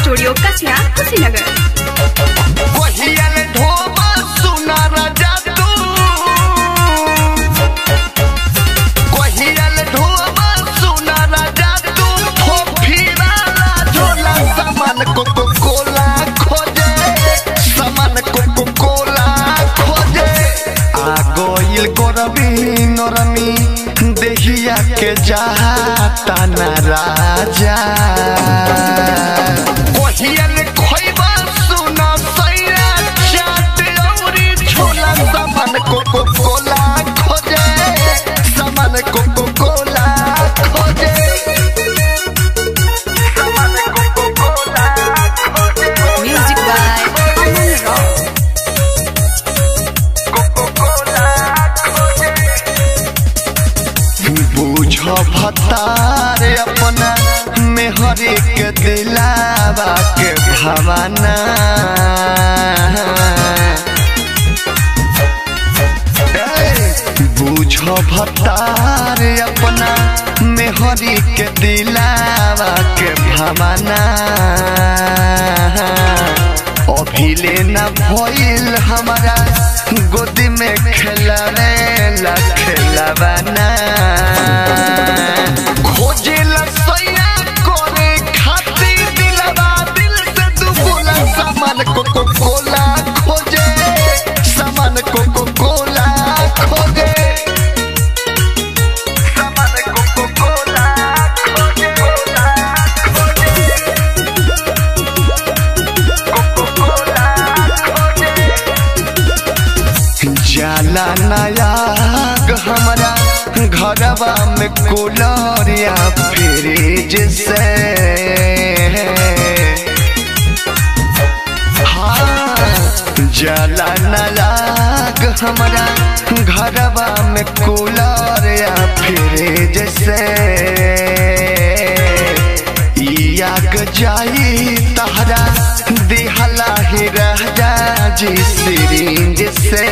Studio Kasia Kushinagar. देहिया के जाता न राजा खोइबा सुना सैया चाट औरी छोला सामान कोको कोला खोजे सामान कोको कोला खोजे सामान कोको कोला खोजे। Music by Aman Rock. Coca Cola खोजे बुझ भतार अपना मेहरी के दिलावा के भावना बुझ भतार अपना मेहरी के दिलावा के भावना अभी लेना भइल हमारा गोदी में खेलाने ला खेलावाना खोजे लसैया कोरे खाती दिलवा दिल से दुगुना सामान कोको कोला खोजे सामान कोको कोला खोजे सामान कोको कोला खोजे कोको कोला खोजे जाला नयाग हमारा घरवा में कूलर या फ्रिज से जाला नयाग हमारा घरवा में कूलर या फ्रिज से आग जाई तहरा दिहला ही रह जा जी सिरिंज से